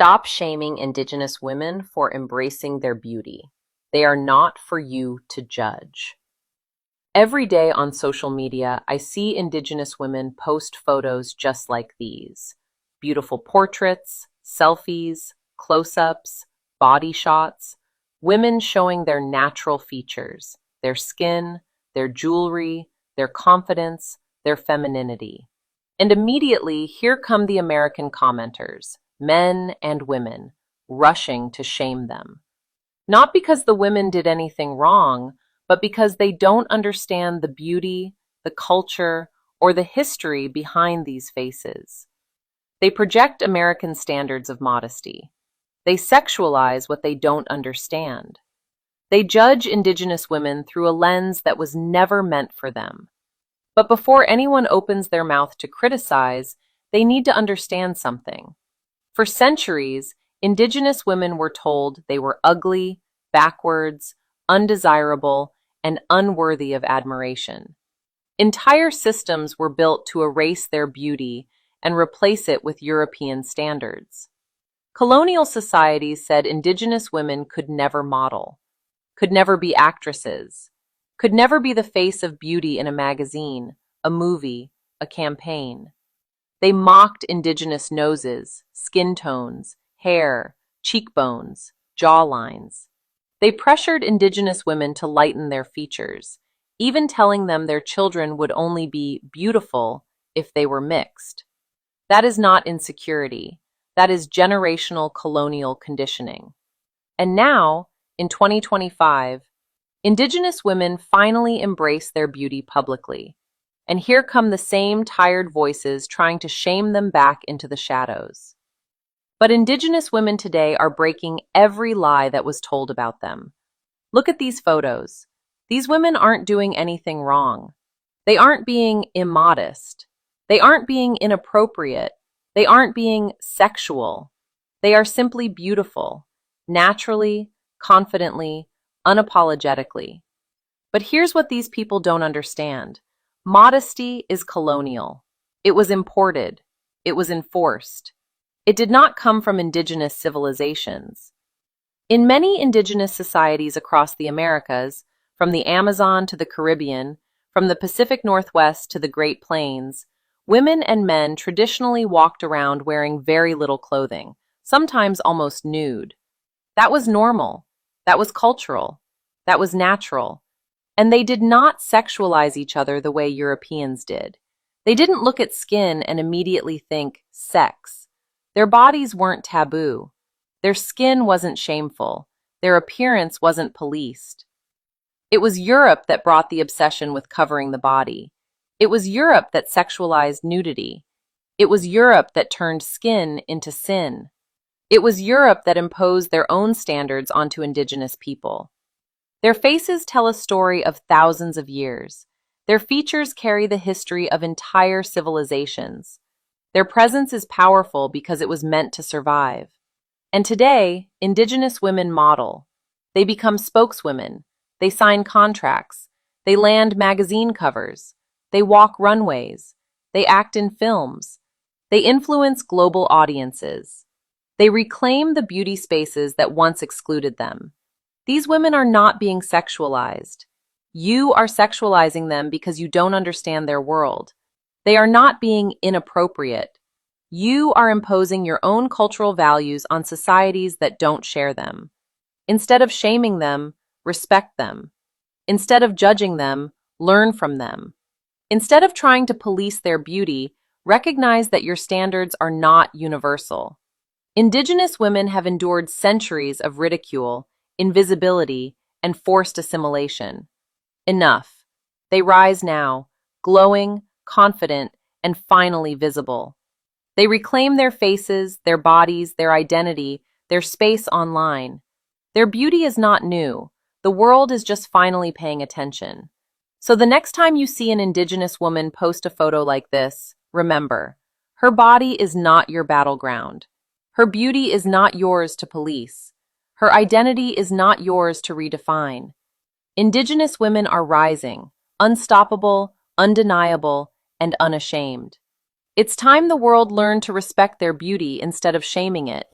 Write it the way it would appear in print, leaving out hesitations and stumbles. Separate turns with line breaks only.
Stop shaming Indigenous women for embracing their beauty. They are not for you to judge. Every day on social media, I see Indigenous women post photos just like these. Beautiful portraits, selfies, close-ups, body shots, women showing their natural features, their skin, their jewelry, their confidence, their femininity. And immediately, here come the American commenters, men and women, rushing to shame them. Not because the women did anything wrong, but because they don't understand the beauty, the culture, or the history behind these faces. They project American standards of modesty. They sexualize what they don't understand. They judge Indigenous women through a lens that was never meant for them. But before anyone opens their mouth to criticize, they need to understand something. For centuries, Indigenous women were told they were ugly, backwards, undesirable, and unworthy of admiration. Entire systems were built to erase their beauty and replace it with European standards. Colonial societies said Indigenous women could never model, could never be actresses, could never be the face of beauty in a magazine, a movie, a campaign. They mocked Indigenous noses, skin tones, hair, cheekbones, jawlines. They pressured Indigenous women to lighten their features, even telling them their children would only be beautiful if they were mixed. That is not insecurity. That is generational colonial conditioning. And now, in 2025, Indigenous women finally embrace their beauty publicly. And here come the same tired voices trying to shame them back into the shadows. But Indigenous women today are breaking every lie that was told about them. Look at these photos. These women aren't doing anything wrong. They aren't being immodest. They aren't being inappropriate. They aren't being sexual. They are simply beautiful, naturally, confidently, unapologetically. But here's what these people don't understand. Modesty is colonial. It was imported. It was enforced. It did not come from Indigenous civilizations. In many Indigenous societies across the Americas, from the Amazon to the Caribbean, from the Pacific Northwest to the Great Plains, women and men traditionally walked around wearing very little clothing, sometimes almost nude. That was normal. That was cultural. That was natural. And they did not sexualize each other the way Europeans did. They didn't look at skin and immediately think, sex. Their bodies weren't taboo. Their skin wasn't shameful. Their appearance wasn't policed. It was Europe that brought the obsession with covering the body. It was Europe that sexualized nudity. It was Europe that turned skin into sin. It was Europe that imposed their own standards onto Indigenous people. Their faces tell a story of thousands of years. Their features carry the history of entire civilizations. Their presence is powerful because it was meant to survive. And today, Indigenous women model. They become spokeswomen. They sign contracts. They land magazine covers. They walk runways. They act in films. They influence global audiences. They reclaim the beauty spaces that once excluded them. These women are not being sexualized. You are sexualizing them because you don't understand their world. They are not being inappropriate. You are imposing your own cultural values on societies that don't share them. Instead of shaming them, respect them. Instead of judging them, learn from them. Instead of trying to police their beauty, recognize that your standards are not universal. Indigenous women have endured centuries of ridicule, invisibility, and forced assimilation. Enough. They rise now, glowing, confident, and finally visible. They reclaim their faces, their bodies, their identity, their space online. Their beauty is not new. The world is just finally paying attention. So the next time you see an Indigenous woman post a photo like this, remember, her body is not your battleground. Her beauty is not yours to police. Her identity is not yours to redefine. Indigenous women are rising, unstoppable, undeniable, and unashamed. It's time the world learned to respect their beauty instead of shaming it.